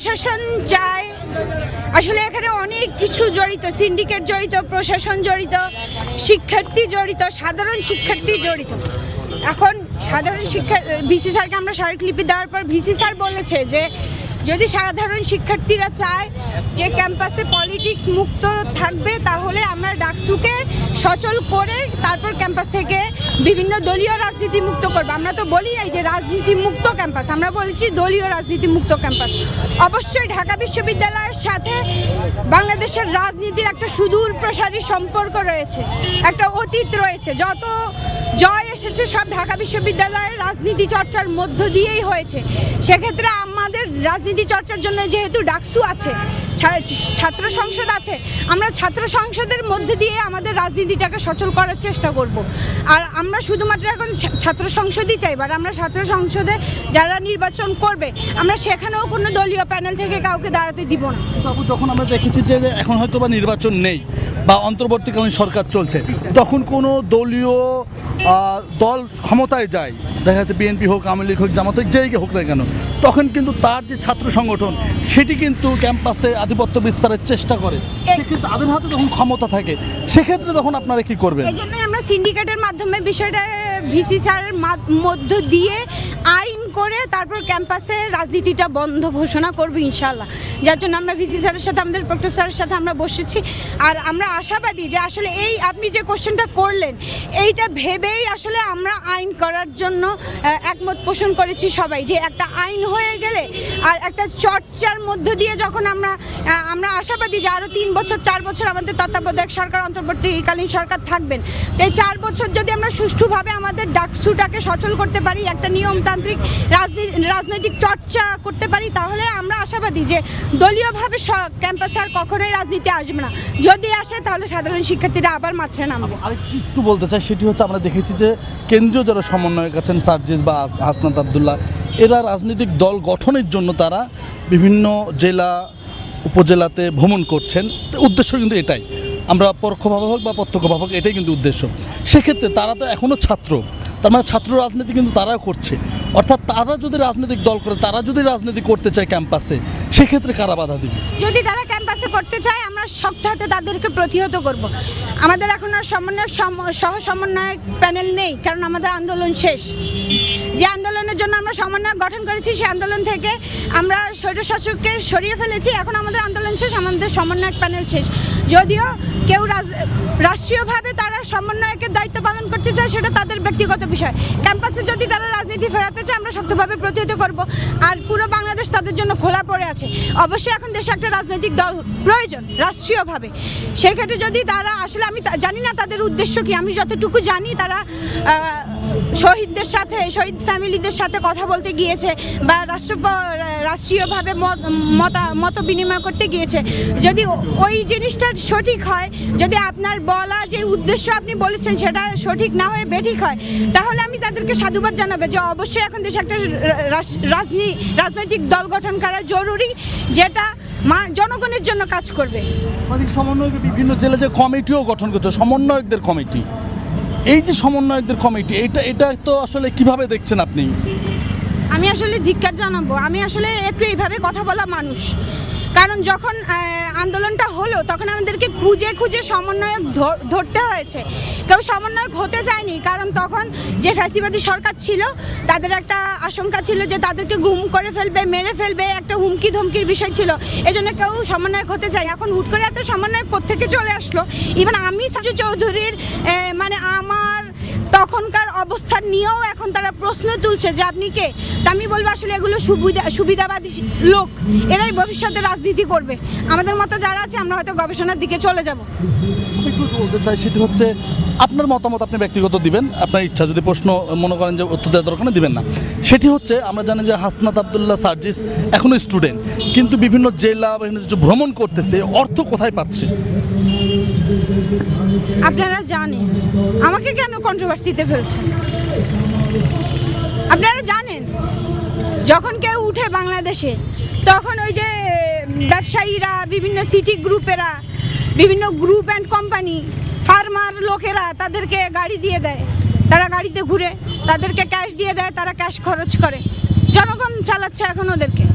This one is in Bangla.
প্রশাসন চায়, আসলে এখানে অনেক কিছু জড়িত, সিন্ডিকেট জড়িত, প্রশাসন জড়িত, শিক্ষার্থী জড়িত, সাধারণ শিক্ষার্থী জড়িত। এখন সাধারণ ভিসি স্যারকে আমরা স্মারকলিপি দেওয়ার পর ভিসি স্যার বলেছে যে যদি সাধারণ শিক্ষার্থীরা চায় যে ক্যাম্পাসে পলিটিক্স মুক্ত থাকবে তাহলে আমরা ডাকসুকে সচল করে তারপর ক্যাম্পাস থেকে বিভিন্ন দলীয় রাজনীতি মুক্ত করবো। আমরা তো বলি নাই যে রাজনীতি মুক্ত ক্যাম্পাস, আমরা বলেছি দলীয় রাজনীতি মুক্ত ক্যাম্পাস। অবশ্যই ঢাকা বিশ্ববিদ্যালয়ের সাথে বাংলাদেশের রাজনীতির একটা সুদূর প্রসারী সম্পর্ক রয়েছে, একটা অতীত রয়েছে। যত জয় এসেছে সব ঢাকা বিশ্ববিদ্যালয়ের রাজনীতি চর্চার মধ্য দিয়েই হয়েছে। সেক্ষেত্রে আমাদের রাজনীতি চর্চার জন্য যেহেতু ডাকসু আছে, ছাত্র সংসদ আছে, আমরা ছাত্র সংসদের মধ্যে দিয়ে আমাদের রাজনীতিটাকে সচল করার চেষ্টা করব। আর আমরা শুধুমাত্র এখন ছাত্র সংসদই চাই, বাট আমরা ছাত্র সংসদে যারা নির্বাচন করবে আমরা সেখানেও কোনো দলীয় প্যানেল থেকে কাউকে দাঁড়াতে দিব না। যখন আমরা দেখেছি যে এখন হয়তো বা নির্বাচন নেই বা অন্তর্বর্তীকালীন সরকার চলছে, তখন কোনো দলীয় দল ক্ষমতায় যায়, দেখা যাচ্ছে বিএনপি হোক, আওয়ামী লীগ হোক, জামাত হোক, যেই হোক না কেন, তখন কিন্তু তার যে ছাত্র সংগঠন সেটি কিন্তু ক্যাম্পাসে আধিপত্য বিস্তারের চেষ্টা করে, সেক্ষেত্রে তাদের হাতে যখন ক্ষমতা থাকে সেক্ষেত্রে তখন আপনারা কি করবেন? এই জন্যই আমরা সিন্ডিকেটের মাধ্যমে বিষয়টা ভিসি স্যারের মধ্য দিয়ে আইন করে তারপর ক্যাম্পাসে রাজনীতিটা বন্ধ ঘোষণা করবো ইনশাল্লাহ। যার জন্য আমরা ভিসি স্যারের সাথে, আমাদের প্রক্টর স্যারের সাথে আমরা বসেছি। আর আমরা আশাবাদী যে আসলে এই আপনি যে কোশ্চেনটা করলেন এইটা ভেবেই আসলে আমরা আইন করার জন্য একমত পোষণ করেছি সবাই, যে একটা আইন হয়ে গেলে আর একটা চর্চার মধ্য দিয়ে যখন আমরা আশাবাদী যে আরও 3 বছর 4 বছর আমাদের তত্ত্বাবধায়ক সরকার, অন্তর্বর্তীকালীন সরকার থাকবেন। তো এই 4 বছর যদি আমরা সুষ্ঠুভাবে আমাদের ডাকসুটাকে সচল করতে পারি, একটা নিয়মতান্ত্রিক রাজনৈতিক চর্চা করতে পারি, তাহলে আমরা আশাবাদী যে দলীয়ভাবে ক্যাম্পাসে আর কখনোই রাজনীতি আসবে না। যদি আসে তাহলে সাধারণ শিক্ষার্থীরা আবার মাত্রায় নামবে। একটু বলতে চাই, সেটি হচ্ছে আমরা দেখেছি যে কেন্দ্রীয় যারা সমন্বয়ক আছেন, সার্জিস বা হাসনাত আবদুল্লাহ, এরা রাজনৈতিক দল গঠনের জন্য তারা বিভিন্ন জেলা উপজেলাতে ভ্রমণ করছেন। উদ্দেশ্য কিন্তু এটাই, আমরা পরোক্ষভাবে হোক বা প্রত্যক্ষভাবে হোক, এটাই কিন্তু উদ্দেশ্য। সেক্ষেত্রে তারা তো এখনও ছাত্র, তার মানে ছাত্র রাজনীতি কিন্তু তারাও করছে। অর্থাৎ তারা যদি রাজনৈতিক দল করে, তারা যদি রাজনীতি করতে চায় ক্যাম্পাসে, সেক্ষেত্রে কারা বাধা দিবে? যদি তারা ক্যাম্পাসে করতে চায় আমরা শক্ত হাতে তাদেরকে প্রতিহত করব। আমাদের এখন আর সহ সমন্বয়ক প্যানেল নেই, কারণ আমাদের আন্দোলন শেষ। যে আন্দোলনের জন্য আমরা সমন্বয়ক গঠন করেছি সেই আন্দোলন থেকে আমরা স্বৈরশাসককে সরিয়ে ফেলেছি, এখন আমাদের আন্দোলন শেষ, আমাদের সমন্বয়ক প্যানেল শেষ। যদিও কেউ রাষ্ট্রীয়ভাবে তারা সমন্বয়কের দায়িত্ব পালন করতে চায় সেটা তাদের ব্যক্তিগত বিষয়। ক্যাম্পাসে যদি তারা রাজনীতি ফেরাতে চায় আমরা শক্তভাবে প্রতিহত করব। আর পুরো বাংলাদেশ তাদের জন্য খোলা পড়ে আছে। অবশ্যই এখন দেশে একটা রাজনৈতিক দল প্রয়োজন রাষ্ট্রীয়ভাবে। সেই ক্ষেত্রে যদি তারা আসলে, আমি জানি না তাদের উদ্দেশ্য কি, আমি যতটুকু জানি তারা শহীদদের সাথে, শহীদ ফ্যামিলিদের সাথে কথা বলতে গিয়েছে বা রাষ্ট্রীয়ভাবে মত বিনিময় করতে গিয়েছে। যদি ওই জিনিসটা সঠিক হয়, যদি আপনার বলা যে উদ্দেশ্য আপনি বলেছেন সেটা সঠিক না হয়ে বেঠিক হয়, তাহলে আমি তাদেরকে সাধুবাদ জানাবো যে অবশ্যই এখন দেশে একটা রাজনৈতিক দল গঠন করা জরুরি, যেটা জনগণের জন্য কাজ করবে। সমন্বয়ক বিভিন্ন জেলা যে কমিটিও গঠন করছে, সমন্বয়কদের কমিটি, এই যে সমন্বয়কদের কমিটি, এটা তো আসলে কিভাবে দেখছেন আপনি? আমি আসলে ধিক্কার জানাবো। আমি আসলে একটু এইভাবে কথা বলা মানুষ, কারণ যখন আন্দোলনটা হলো তখন আমাদেরকে খুঁজে খুঁজে সমন্বয়ক ধরতে হয়েছে। কেউ সমন্বয়ক হতে চায়নি, কারণ তখন যে ফ্যাসিবাদী সরকার ছিল তাদের একটা আশঙ্কা ছিল যে তাদেরকে গুম করে ফেলবে, মেরে ফেলবে, একটা হুমকি ধমকির বিষয় ছিল। এই জন্য কেউ সমন্বয়ক হতে চায়। এখন হুট করে এত সমন্বয়ক কোত্থেকে চলে আসলো? ইভেন আমি সাজু চৌধুরীর মানে আমার তখনকার অবস্থান নিয়েও এখন তারা প্রশ্ন তুলছে যে আপনি কে। তা আমি বলবো আসলে এগুলো সুবিধাবাদী লোক, এরাই ভবিষ্যতে রাজনীতি করবে। আমাদের মতো যারা আছে আমরা হয়তো গবেষণার দিকে চলে যাব। একটু বলতে চাই, সেটি হচ্ছে আপনার মতামত আপনি ব্যক্তিগত দিবেন, আপনার ইচ্ছা, যদি প্রশ্ন মনে করেন যে উত্তর দেওয়ার দরকার দিবেন না। সেটি হচ্ছে আমরা জানি যে হাসনাত আবদুল্লাহ সার্জিস এখনও স্টুডেন্ট, কিন্তু বিভিন্ন জেলা বিভিন্ন ভ্রমণ করতেছে, অর্থ কোথায় পাচ্ছে? আপনারা জানেন, আমাকে কেন কন্ট্রোভার্সিতে ফেলছেন? আপনারা জানেন যখন কেউ উঠে বাংলাদেশে তখন ওই যে ব্যবসায়ীরা, বিভিন্ন সিটি গ্রুপেরা, বিভিন্ন গ্রুপ অ্যান্ড কোম্পানি, ফার্মার লোকেরা তাদেরকে গাড়ি দিয়ে দেয়, তারা গাড়িতে ঘুরে, তাদেরকে ক্যাশ দিয়ে দেয়, তারা ক্যাশ খরচ করে, জনগণ চালাচ্ছে এখন ওদেরকে।